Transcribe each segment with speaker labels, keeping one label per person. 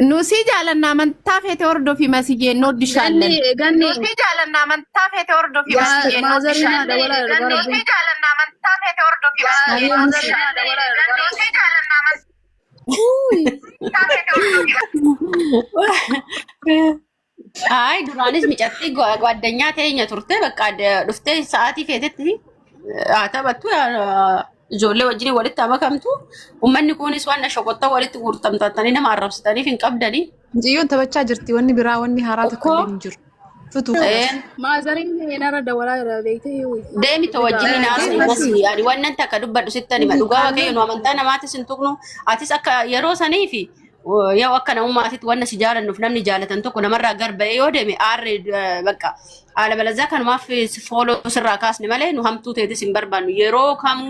Speaker 1: ኑሲ ጃለና መንታፍ የተወርዶ ፊ መስዬ እንወድሻለን። ኑሲ ጃለና መንታፍ የተወርዶ ፊ መስዬ እንወድሻለን። ኑሲ ጃለና መንታፍ የተወርዶ ፊ መስዬ ኑሲ ጃለና መንታፍ የተወርዶ አይ ዱራንስ ሚጨቲ ጓደኛ ተኛ ቱርቴ በቃ ዱፍቴ ሰዓቲ ፌቴት አተበቱ ጆሌ ወጅኒ ወልት አመከምቱ ወመን ኮንስ ዋና ሸቆጣ ወልት ጉርጠምጣጣኒ ነማራብስተኒ ፊን ቀብደኒ
Speaker 2: ጂዮን ተበቻ ጅርቲ ወኒ ቢራ ወኒ ሀራት ከለም ጅር ፍቱ
Speaker 3: ማዘሪን የነረ ደወላ ረቤቴ
Speaker 1: ደሚ ተወጅኒ ናስ ነሲ ያዲ ወነን ተከዱበዱ ሲተኒ መዱጋ ከየኑ አመንታና ማት ስንቱቅኑ አቲስ አካ የሮሰኒ ፊ ያው አከና ማቲት ወነ ሲጃለን ነው ፍነም ጃለተን ተኮ ነመራ ገርበ ይወደሚ አር በቃ አለ በለዛ ከን ማፍ ፎሎ ስራ ካስኒ ማለ ነው ሀምቱ ተይተ ሲንበርባኑ የሮ ካሙ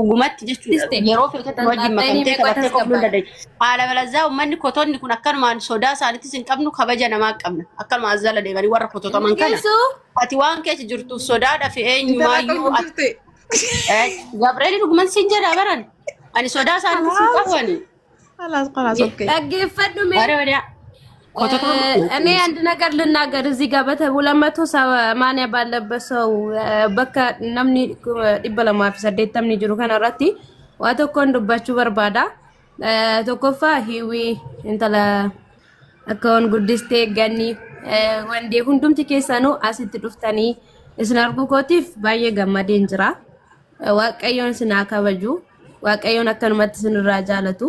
Speaker 1: ጉመት ጀቹ የሮ ፈከተ ወጂ መከንቴ ከበተ ቆብሉ እንደደይ አለ በለዛ ወመን ኮቶኒ ኩን አከን ማን ሶዳ ሳንቲ ሲንቀብኑ ከበጀ ነማቀምነ አከን ማዘለ ደይ ወረ ኮቶ ተመንከና አቲ ዋንኬ ጅርቱ ሶዳ ደፊ ኤኙ ማዩ ገብርኤል ጉመን ሲንጀራ በረን አኒ ሶዳ ሳንቲ ሲንቀበኒ
Speaker 2: خلاص اوكي
Speaker 3: አገፈዱ እኔ አንድ ነገር ልናገር እዚህ ጋር በ280 ባለበት ሰው በቃ ነምኒ ዲበለማፍ ሰደተምኒ ጅሩ ከነራቲ ዋተኮን ዱባችሁ በርባዳ ተኮፋ ሂዊ እንተላ አኮን ጉዲስቴ ገኒ ወንዴ ሁንዱምቲ ኬሳኑ አሲት ዱፍታኒ እስናርጉ ኮቲፍ ባየ ገመዴን ጅራ ዋቀዮን ስናካበጁ ዋቀዮን አከንመት ስንራጃለቱ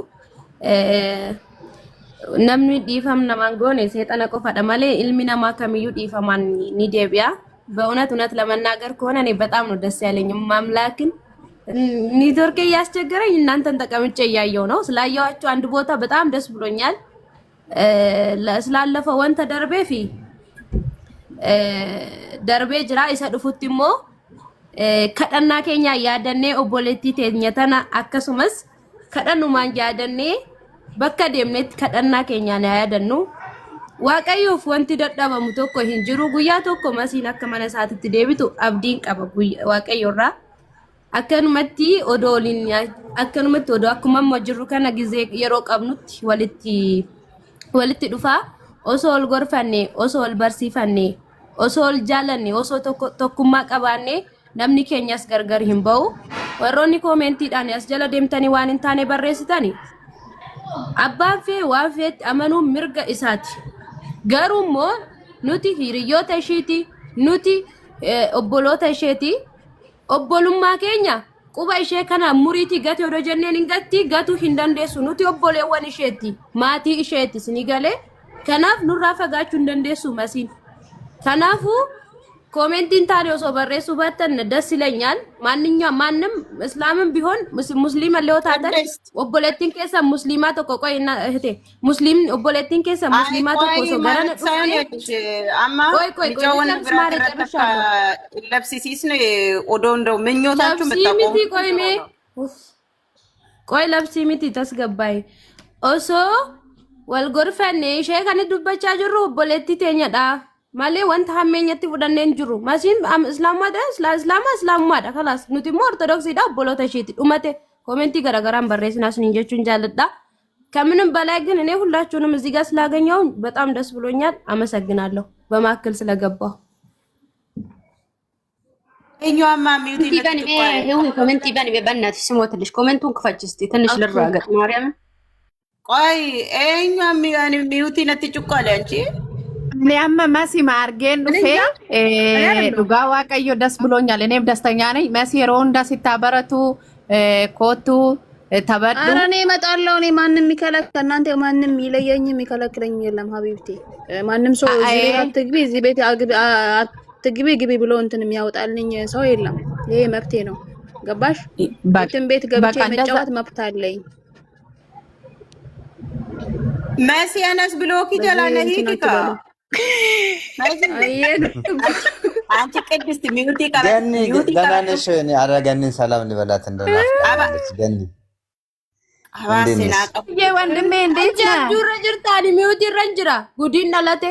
Speaker 3: namni dhiifam naman goone seexana qofadha malee ilmi namaa kamiyyuu dhiifaman ni deebi'a በእውነት ለመናገር ከሆነ እኔ በጣም ነው ደስ ያለኝ ማምላክን ኔትወርክ ያስቸገረኝ እናንተን ተቀምጬ እያየው ነው ስላየዋችሁ አንድ ቦታ በጣም ደስ ብሎኛል ስላለፈው ወንተ ደርቤ ጅራ ይሰድፉትሞ ከደና ኬኛ ያደኔ ኦቦሌቲ ተኝተና አከሱመስ ከደኑ ማን ያደኔ bakka deemnet kadhanna keenya na yaadannu waaqayyoof wanti dadhabamu tokko hin jiru guyyaa tokko masiin akka mana isaatitti deebitu abdiin qaba waaqayyoorraa akkanumatti odoolin akkanumatti odoo akkuma jirru kana gizee yeroo qabnutti walitti dhufa osoo ol gorfanne osoo ol barsiifanne osoo ol jaalanne osoo tokkummaa qabaanne namni keenyas gargar hin ba'u warroonni koomentiidhaan as jala deemtanii waan hin taane barreessitanii Abbaafee waafeet amanu mirga isaati. Garuummoo nuti hiriyoota isheeti nuti obboloota isheeti obbolummaa keenya quba ishee kana muriiti gati odoo jenneen hin gatti gatu hin dandeessu nuti obboleewwan isheeti maatii isheeti sinigalee kanaaf nurraa fagaachuu hin dandeessu masiin. Kanaafuu ኮሜንቲን ታዲዮ ሰው በሬሱ በተን ደስ ይለኛል ማንንም እስላምም ቢሆን ሙስሊም ለወታደር ኦቦሌቲን ከሰ ሙስሊማ ተቆቆይና እህቴ ሙስሊም ኦቦሌቲን ከሰ ሙስሊማ ተቆቆ ሰው ገራነ
Speaker 1: አማ ጆን ብራር ለብሲሲስ ነው ኦዶ እንደው ምኞታችሁ መጣቆም
Speaker 3: ቆይ ለብሲሚቲ ተስገባይ ኦሶ ወልጎርፈኔ ሸይካን ዱበቻ ጅሩ ኦቦሌቲ ተኛዳ malee wanta hammeenyatti fudhanneen jiru masiin islaamaadha kalaas nuti immoo ortodoksiidha obboloota isheeti dhumate komentii garagaraan barreessinaa suniin jechuun jaalladha ከምንም በላይ ግን እኔ ሁላችሁንም እዚህ ጋር ስላገኘው በጣም ደስ ብሎኛል አመሰግናለሁ በማከል ስለገባው
Speaker 1: እኛማ ሚውቲ ኮሜንት ይበን በእናት ስሞትልሽ ኮሜንቱን ክፈች እስቲ ትንሽ ልራገጥ ማርያም ቆይ እኛማ ሚውቲ ነትጭቆለ እንጂ ኒያማ ማሲ ማርጌን ዱፌ ዱጋ ዋቀዮ ደስ ብሎኛል እኔም ደስተኛ ነኝ ማሲ ሮንዳ ሲታበረቱ ኮቱ ተበዱ
Speaker 3: አረኔ እመጣለሁ እኔ ማንንም ይከለክል እናንተ ማንንም ይለየኝ የሚከለክለኝ የለም ሀቢብቲ ማንንም ሰው እዚህ ቤት ግቢ ብሎ እንትን የሚያወጣልኝ ሰው የለም ይሄ መብቴ ነው ገባሽ እንትን ቤት ገብቼ መጫወት መብት አለኝ
Speaker 1: ማሲ አነስ ብሎኪ ጀላነ ሂቂካ አንቺ ቅድስት ሚውቲ
Speaker 4: ገናነሽ እኔ አረጋንን ሰላም ልበላት እንደናፍቃለች ገኒ
Speaker 1: አባሲና ወንድሜ እንዴት
Speaker 3: ጁረ ጅርታኒ ሚውቲ ረንጅራ ጉዲና ለቴ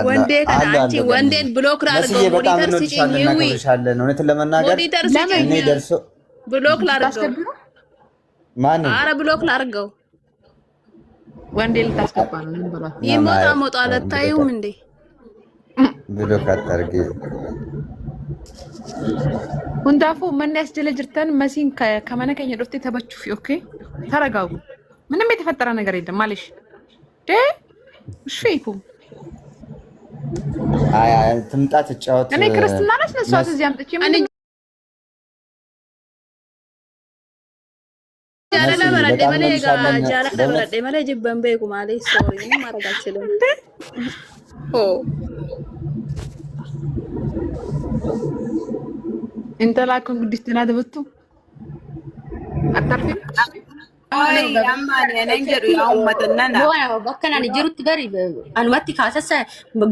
Speaker 2: ወንዴ ከአንቺ ወንዴን ብሎክ ላርገው ሞኒተር ሲጪኝ ይዊ
Speaker 4: እውነትን ለመናገር እኔ ደርሶ
Speaker 2: ብሎክ ላርገው
Speaker 4: ማን
Speaker 2: አረ ብሎክ ላርገው ወንዴ ልታስገባ ነው ዝም ብሏል።
Speaker 1: ይሞጣ ሞጣ አላታዩም እንዴ
Speaker 4: ብሎክ አታርጊ
Speaker 2: ሁንዳፉ ምን ያስጀለ ጅርተን መሲን ከመነከኝ ዶፍቴ ተበቹፊ ኦኬ ተረጋጉ። ምንም የተፈጠረ ነገር የለም ማለሽ ሹይኩ
Speaker 4: አይ ትምጣ ትጫወት።
Speaker 2: እኔ ክርስትና ነሽ ነሷት እዚህ አምጥቼ ምን
Speaker 1: ያለና በረደ መለጋ ጃላ በረደ መለ ጅበን በይቁ ማለት ሶሪ ምን ማድረግ አልችልም።
Speaker 2: انت لاكم قديستنا دبتو አጣርፊ
Speaker 1: አይ ያማን የነንጀሩ ያው መተናና ነው በከና ንጅሩት ጋር አንመት ካሰሰ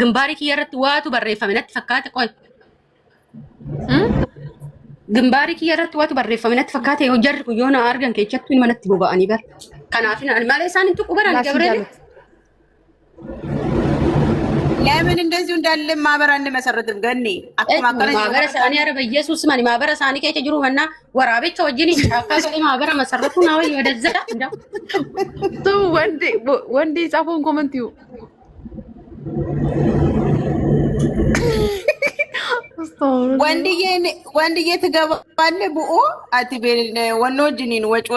Speaker 1: ግንባሪ ከየረት ዋቱ በረፈመነት ፈካተ ቆይ ግንባሪ ከየረት ዋቱ በረፈመነት ፈካተ ይወጀር የሆነ አርገን ከቸቱን ማለት ቦባኒ በር ከናፊና ማለሳን እንት ቁበራ ገብረለ ለምን እንደዚሁ እንዳለ ማህበር አንመሰረትም? ገኒ አከማከረ ማህበር ሳኒ አረ በኢየሱስ ማኒ ማህበር ሳኒ ከይተጅሩ እና ወራቤቻ ወጂኒ አካከለ ማህበር መሰረቱ ነው ወደዛ እንደው
Speaker 2: ቱ ወንዴ ጻፈውን ኮሜንት ዩ
Speaker 1: ወንድዬ ትገባለህ ቡኦ አትቤል ወኖጅኒን ወጭ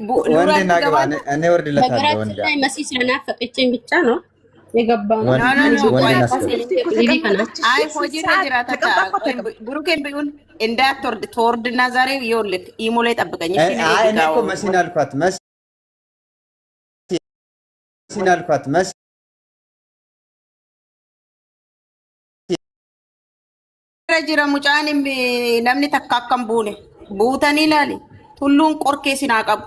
Speaker 1: ቡኦ
Speaker 4: ወንድና ገባ እኔ ወርድለታለሁ ወንድ
Speaker 1: መሲ ስለናፈቀችኝ ብቻ ነው የገባው አይ ሆጂ ነጅራታ ብሩኬን ቢሆን እንዳትወርድ ተወርድና ዛሬ ይወልክ ኢሞ ላይ ጠብቀኝ። እሺ
Speaker 4: አይ እኔ እኮ መሲን አልኳት መሲ ረጅራ ሙጫን ነምኒ ተካከም ቡኔ ቡተኒ ላሊ ሁሉን ቆርኬ ሲናቀቡ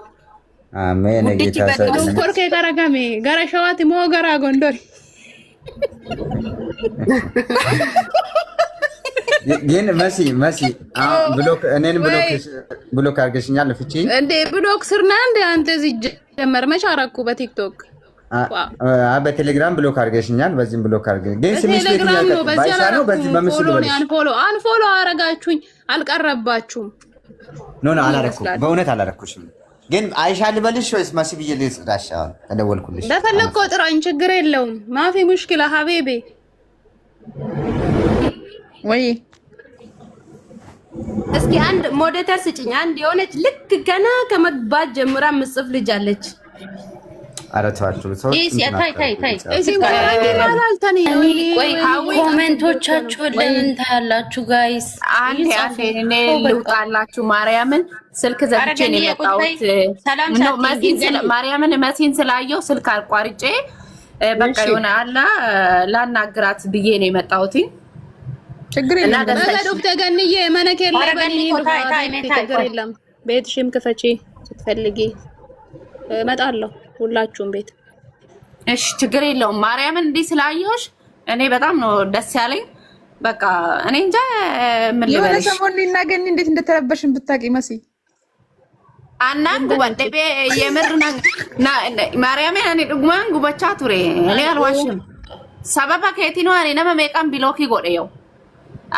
Speaker 4: አሜን ጌታ
Speaker 1: ቆርኬ ጋራጋሜ ጋራ ሸዋት ሞ ጋራ ጎንዶሪ
Speaker 4: ግን መሲ ብሎክ እኔን ብሎክ አድርገሽኛል። ፍቺ
Speaker 1: እንዴ ብሎክ ስርና እንዴ አንተ እዚህ ጀመር መች አደረኩ በቲክቶክ
Speaker 4: በቴሌግራም ብሎክ አድርገሽኛል። በዚህም ብሎክ አድርገሽ ግን ስምሽ ለቴሌግራም ነው በዚህ በምስሉ በልሽ
Speaker 1: አንፎሎ አረጋችሁኝ አልቀረባችሁም።
Speaker 4: ኖ አላረኩም፣ በእውነት አላረኩሽም። ግን አይሻ ልበልሽ ወይስ መሲ ብዬ ልጽዳሽ? ተደወልኩልሽ
Speaker 1: በፈለከው ጥራኝ ችግር የለውም። ማፊ ሙሽኪላ ሀቢቢ
Speaker 2: ወይ
Speaker 3: እስኪ አንድ ሞዴተር ስጭኝ። አንድ የሆነች ልክ ገና ከመግባት ጀምራ ምጽፍ ልጅ አለች።
Speaker 4: አረታችሁ ሰው
Speaker 1: ኮሜንቶቻችሁን ለምን ታያላችሁ ጋይስ?
Speaker 2: አንዴ አፌን እኔ ልውጣላችሁ። ማርያምን ስልክ ዘግቼ ነው የመጣሁት። ማርያምን መሲን ስላየው ስልክ አቋርጬ በቃ የሆነ አላ ላናግራት ብዬ ነው የመጣሁት።
Speaker 1: ችግር የለም ዶክተር ገንዬ መነከለ ችግር የለም። ቤትሽም ክፈቺ ስትፈልጊ እመጣለሁ ሁላችሁም ቤት።
Speaker 2: እሺ ችግር የለውም። ማርያምን እንዲህ ስላየሁሽ እኔ በጣም ነው ደስ ያለኝ። በቃ እኔ እንጃ ምን ልበልሽ። ሰሞኑን ሊናገኝ እንዴት እንደተረበሽን ብታውቂ መሲ አናንጉ ወንደቤ የምርና ማርያምን እኔ ድግማን ጉበቻ ቱሬ እኔ አልዋሽም። ሰበባ ከየት ነው እኔ ነመ መቃም ብሎክ ይጎደየው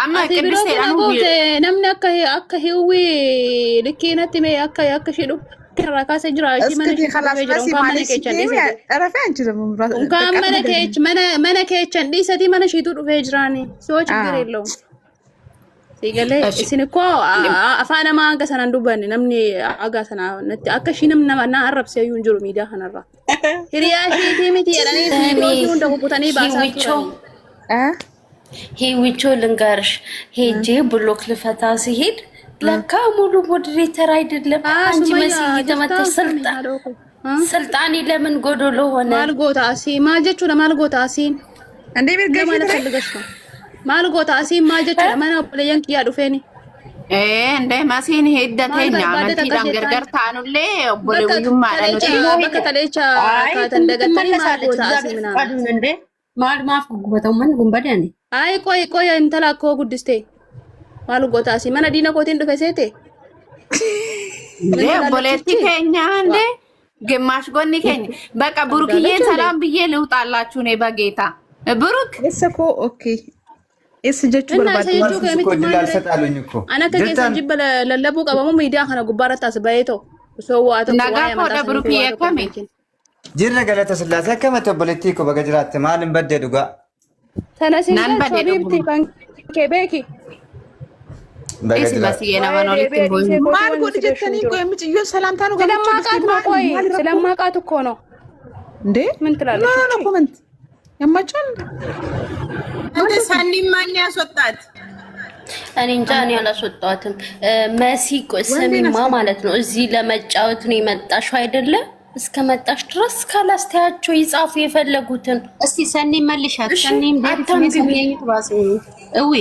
Speaker 2: አማ ቅድስ ሄዳኑ
Speaker 1: ነምን አከ ሄዊ ልኬነት ሜ አከ ሽሉ ከራካሰ ጅራ እጂ መነከች እንዲሰቲ መነሽቱ ዱፌ ጅራኒ ሰዎች ችግር የለውም። ሲገለ ሲንኮ አፋና ማንከ ሰናን ዱበን ነምኒ አጋሰና ነቲ አከሽንም ነማና አረብሰዩ እንጅሩ ሚዲያ ሀነራ ሂሪያሺ ቲሚቲ ያለኔ ቪዲዮ እንደው ቦታኔ ባሳቹ ሄዊቾ ልንጋርሽ ሄጄ ብሎክ ልፈታ ሲሄድ ለካ ሙሉ ሞዴሬተር አይደለም። አንቺ መስይ የተመተሽ ስልጣኔ ለምን ጎዶሎ ሆነ? ማልጎታሲ ማጀቹ ለማልጎታሲ እንዴ ቢርገሽ ተፈልገሽ ነው ማልጎታሲ ማጀቹ ለማና ለየን ኪያ ዱፌኒ
Speaker 2: እንደ ማሲን ሄደተኛ ማንቲ ዳንገርገር ታኑሌ ቦሌውዩ ማለት ነው
Speaker 1: በከተለቻ ከተንደገተኒ ማልጎታሲ ምናምን እንዴ ማልማፍ ጉበተው ምን ጉንበደ እንዴ አይ ቆይ እንተላኮ ጉድስቴ ማልጎታሲ ማና ዲና ኮቴን ዱፈሴቴ
Speaker 2: ቦሌቲ ከኛ እንዴ ግማሽ ጎኒ ከኛ በቃ ብሩክዬን ሰላም ብዬ ልውጣላችሁ ነው በጌታ ብሩክ
Speaker 5: እሰኮ ኦኬ እስጀቹ
Speaker 4: በርባቱ እኮ ድላል ሰጣሉኝ እኮ
Speaker 1: አና ከከሰጅ ለለቡ ቀበሙ ሚዲያ ሀና ጉባራታስ ባይቶ ሰው አቶ
Speaker 2: ነጋ ወደ ብሩክዬ ከመ
Speaker 4: Jirra galata sillaasee akka mata obboleettii koo baga jiraatte maal hin badde dhugaa.
Speaker 5: Tanasin sobiibti kan kebeeki.
Speaker 2: Esi masiyee nama nolitti boyu.
Speaker 5: Maal godhi jettanii koo emiciyyoon salaamtaa nu gaafachuu ስለማውቃት እኮ ነው እንዴ ምን ትላለች? ኖ ኮሜንት ያማቻል
Speaker 6: እንደ ሳኒ ማን ያስወጣት?
Speaker 1: እኔ እንጃ እኔ አላስወጣትም። መሲ ስሚማ ማለት ነው እዚህ ለመጫወት ነው የመጣሽው አይደለ? እስከ መጣሽ ድረስ ካላስተያቸው ይጻፉ የፈለጉትን። እስቲ ሰኒ መልሻት። ሰኒም ሰኒ ትባስ እዊ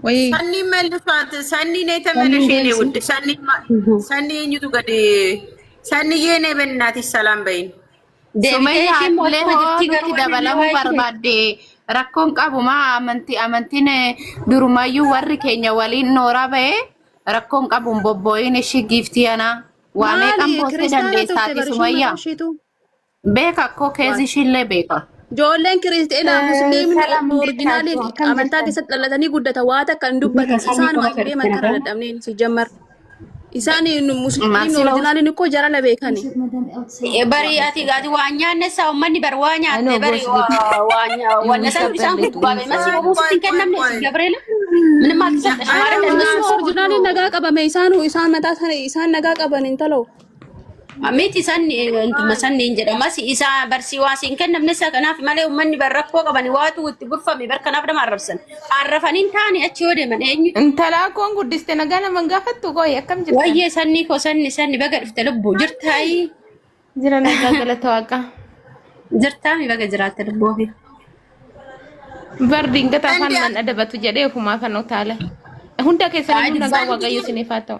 Speaker 6: ወይ ሰኒ መልሷት። ሰኒ ነው የተመለሽ ነው ውድ ሰኒ የኝቱ ገዲ ሰኒ የኔ በእናትሽ ሰላም በይን።
Speaker 2: ሱመያ ለሆቲ ደበላሙ በርባዴ rakkoon qabuma amantiin durumayyuu warri keenya waliin noora ba'e rakkoon qabuun bobbooyin ishii giiftiyaana waamee qamboosee dandeessaati Sumayyaa beeka akkoo keessa ishiillee beeka.
Speaker 7: Ijoolleen kiristiyaanaa musliimni orijinaaliin amantaa keessatti dhalatanii guddatan waan akka hin dubbatan isaanuma deeman karaa dadhabneen si jammar. Isaan musliimni orijinaaliin ikkoo jarala beekani.
Speaker 1: Bari ati gaati waan nyaanne isaa uummanni bar waa nyaatte bari waan isaan gubbaame masii obuusiin kennamne Gabriela ምንም አልተሰጠሽ ማለት እነሱ
Speaker 7: orijinaaliin nagaa qabame isaan mataa isaan nagaa qaban intaloo.
Speaker 1: Amiti sanni jedhamas isa barsi waasiin kennamne isa kanaaf malee uummanni barrakkoo qaban waatu itti burfame bar kanaaf nama arrabsan arrafaniin taani achi yoo deeman eenyu
Speaker 2: intalaa koon guddiste nagaa nama gaafattu gooyi akkam jirta
Speaker 1: wayyee sanni koo sanni baga dhufte lubbuu jirtaayi
Speaker 2: jira nagaa galata waaqa
Speaker 1: jirtaami baga jiraatte lubbuu fi
Speaker 2: bardiin gata afaan man adabatu jedhee ofumaa kan utaala hunda keessanii nagaa waaqayyo siniif haa ta'u.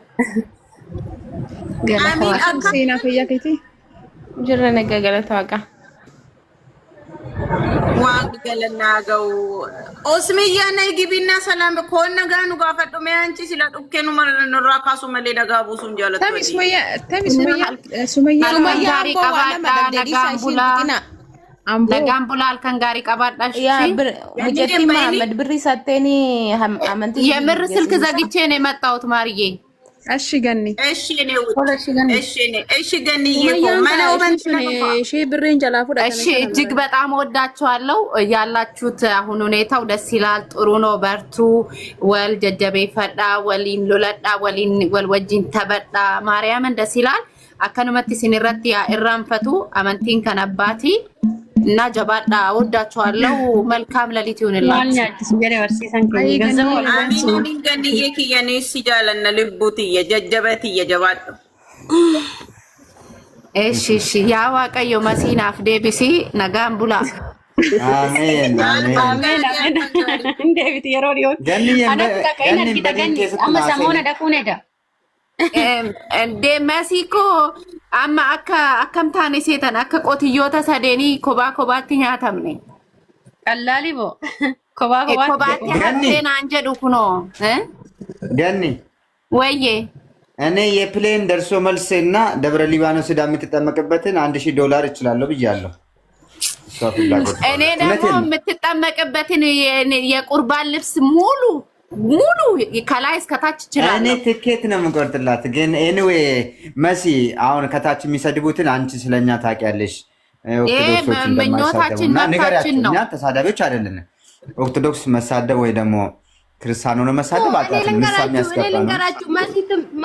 Speaker 5: Amin akka seenaa fayyaa keetii
Speaker 2: jirra nagaa galata waaqa
Speaker 6: waan galanaa ga'u osmiyyaa na gibinna salaam koon nagaa nu gaafadhu mee anchi sila dhukkee nu nurraa kaasu malee nagaa buusuun jaalatu.
Speaker 5: Sumayyaa
Speaker 2: gaarii qabaadhaa nagaan bulaa nagaan bulaa halkan gaarii qabaadhaa
Speaker 3: hojjetti Mahammad birri satteeni amantii
Speaker 2: የምር ስልክ ዘግቼ ነው የመጣሁት ማርዬ
Speaker 5: እሺ ገኒ
Speaker 6: እሺ ገኒ ይቆማለው
Speaker 7: እሺ ብሬን ጀላፉ
Speaker 2: እሺ እጅግ በጣም ወዳችኋለሁ ያላችሁት አሁን ሁኔታው ደስ ይላል ጥሩ ነው በርቱ ወል ጀጀቤ ፈዳ ወሊን ሎለዳ ወሊን ወልወጂን ተበዳ ማርያምን ደስ ይላል አከኑመት ሲንረት ያ ኢራንፈቱ አመንቲን ከነባቲ እና ጀባዳ ወዳችኋለሁ መልካም ለሊት ይሁንላችሁ
Speaker 6: አሚን ገኒዬ ከየኔ ሲጃለና ልቡቲ የጀጀበቲ የጀባዳ
Speaker 2: እሺ ያ ዋቀዮ መሲናፍ ዴቢሲ ነጋም ቡላ
Speaker 4: አሜን
Speaker 1: አሜን እንዴት የሮዲዮ ገኒ አማ ሰሞነ ደኩነዳ
Speaker 2: እንደ መሲኮ አማ አከም ታኔ ሴተን አከ ቆትዮታ ሰደኒ ኮባቲ ኛታምኔ
Speaker 1: ቀላሊቦ
Speaker 2: ኮባቲ ሀቴና አንጀዱ ኩኖ
Speaker 4: ገኒ
Speaker 2: ወዬ
Speaker 4: እኔ የፕሌን ደርሶ መልስ እና ደብረ ሊባኖስ ዳ የምትጠመቅበትን $1000 እችላለሁ ብያለሁ።
Speaker 2: እኔ ደግሞ የምትጠመቅበትን የቁርባን ልብስ ሙሉ ከላይ እስከታች ይችላል።
Speaker 4: እኔ ትኬት ነው የምቆርጥላት። ግን ኤኒዌይ መሲ አሁን ከታች የሚሰድቡትን አንቺ ስለኛ ታውቂያለሽ። ኦርቶዶክሶች
Speaker 2: ምኞታችን መብታችን ነው።
Speaker 4: እኛ ተሳዳቢዎች አይደለንም። ኦርቶዶክስ መሳደብ ወይ ደግሞ ክርስቲያኑ ነው መሳደብ አጣጥም ምሳም ያስቀጣ ነው።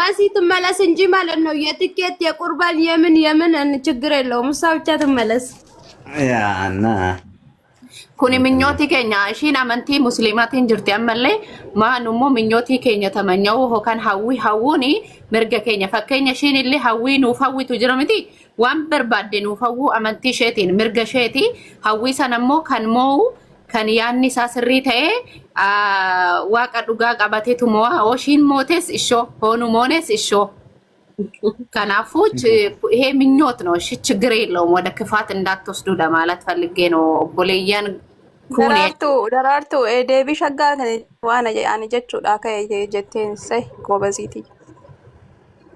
Speaker 3: መሲ ትመለስ እንጂ ማለት ነው። የትኬት የቁርባን የምን ችግር የለውም። እሷ ብቻ ትመለስ።
Speaker 4: ያና
Speaker 2: ኩኒ ምኞቲ ኬኛ እሺን አመንቲ ሙስሊማቲን ጅርቲ አመለ ማኑሞ ምኞቲ ኬኛ ተመኘው ሆካን ሀዊኒ ምርገ ኬኛ ፈከኛ እሺን ኢሊ ሀዊ ኑፋዊቱ ጅረምቲ ዋን በርባዴ ኑፋው አመንቲ ሼቲን ምርገ ሼቲ ሀዊ ሰነሞ ከንሞ ከን ያኒ ሳስሪ ተኤ ዋቀ ዱጋ ቀባቴቱ ሞ ኦሺን ሞቴስ እሾ ሆኑ ሞኔስ እሾ ከናፉች ይሄ ምኞት ነው። እሺ ችግር የለውም። ወደ ክፋት እንዳትወስዱ ለማለት ፈልጌ ነው። ቦሌያን ኩኔ
Speaker 7: ደራርቱ ዴቢ ሸጋ ዋና ያኒ ጀቹዳ ከጀቴን ሰይ ጎበዚቲ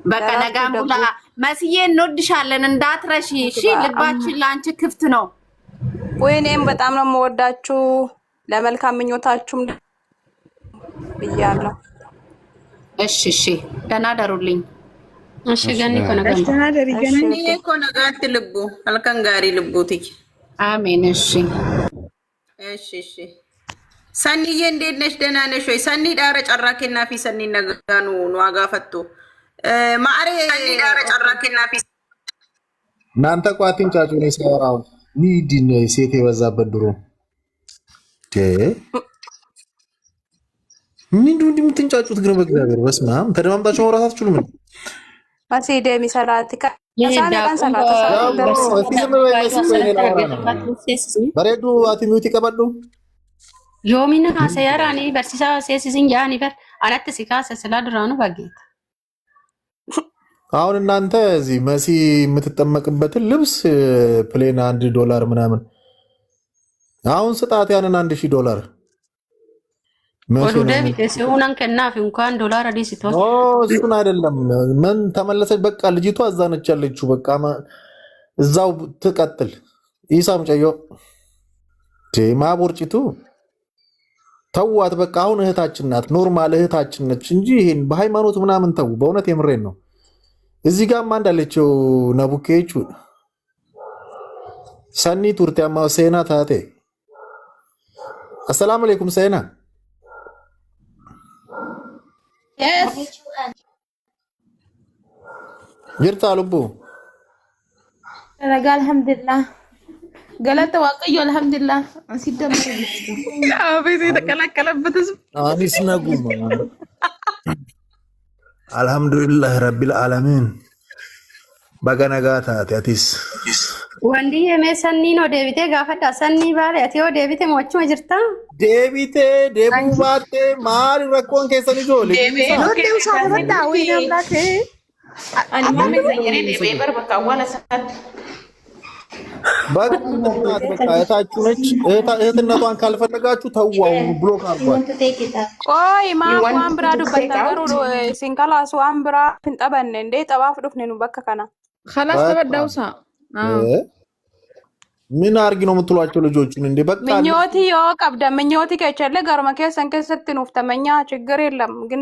Speaker 2: በቃ ነጋም ብላ መስዬ እንወድሻለን እንዳትረሺ። እሺ ልባችን ላንቺ ክፍት ነው።
Speaker 7: ወይኔም በጣም ነው የምወዳችሁ። ለመልካም ምኞታችሁም ብያለሁ።
Speaker 2: እሺ ደህና ደሩልኝ።
Speaker 1: እሺ ገኒ ኮነጋን
Speaker 5: አስተናደሪ ገኒ
Speaker 6: ኮነጋት ልቡ አልከን ጋሪ ልቡቲ
Speaker 2: አሜን። እሺ
Speaker 6: እሺ ሰኒዬ እንዴት ነሽ? ደህና ነሽ ወይ? ሰኒ ዳረ ጨራኬና ፊ ሰኒ ነገጋኑ ነው አጋፈቱ ማሬ ሰኒ ዳረ ጨራኬና ፊ
Speaker 8: እናንተ ቋቲን ጫጩ ነው ሲያወራው ሚዲን ሴት የበዛበት ድሮ ምንድነው እንደምትንጫጩት ግን በእግዚአብሔር በስማም ተደማምጣችሁ ማውራት አትችሉም እንዴ?
Speaker 7: ማሲደ ሚሰላት
Speaker 8: በሬዱ አቲሚውቲ ቀበሉ
Speaker 1: ዮሚና ሰያራኒ በርሲሳ ሴሲሲን ያኒ በር አናት ሲካሰ ስላድራኑ ባጌት
Speaker 8: አሁን እናንተ እዚህ መሲ የምትጠመቅበትን ልብስ ፕሌን $1 ምናምን አሁን ስጣት ያንን $1000
Speaker 1: ወዱ ደቢት ሲሆናን ከናፍ እንኳን ዶላር አዲስ ተወስ
Speaker 8: እሱን አይደለም ምን ተመለሰች በቃ ልጅቷ እዛ ነች ያለችው በቃ እዛው ትቀጥል ኢሳም ጨዮ ማቦርጭቱ ተዋት በቃ አሁን እህታችን ናት ኖርማል እህታችን ነች እንጂ ይሄን በሃይማኖት ምናምን ተው በእውነት የምሬን ነው እዚህ ጋር ማን እንዳለችው ነቡኬቹ ሰኒ ቱርቲያማ ሴና ታቴ አሰላሙ አለይኩም ሴና jirta lubbu
Speaker 3: raga alhamdulillah galata waqayyo alhamdulillah asidam
Speaker 5: አቤት የተቀላቀለበት
Speaker 8: አኒስ ነጉማ alhamdulillah rabbil alamin baganagata atis
Speaker 1: ወንዲ የመሰኒ ነው ዴቪቴ ጋፈዳ ሰኒ ባለ አቲዮ ዴቪቴ ሞቹ ማጅርታ
Speaker 8: ዴቪቴ ደቡባቴ ማሪ ረኮን ከሰኒ ጆሊ
Speaker 5: ዴቪቴ ሳበዳ ወይ አምላክ
Speaker 2: አኒ ማሜ ዘይሬ ዴበር በቃ ዋላ ሰዓት
Speaker 8: በቃ እህታችሁ ነች እህትነቷን ካልፈለጋችሁ ተዋው ብሎክ አርጓት
Speaker 7: ቆይ ማን ብራዱ በተገሩ ሲንካላሱ አንብራ ፍንጠበን እንዴ ጠባፍ ዱፍኔ ነው በከ ከና
Speaker 5: خلاص ተበዳውሳ
Speaker 8: ምን አርጊ ነው የምትሏቸው ልጆቹን እንዴ በቃ
Speaker 7: ምኞቲ ዮ ቀብደ ምኞቲ ከቸለ ገርመ ከሰን ከሰት ነው ተመኛ ችግር የለም ግን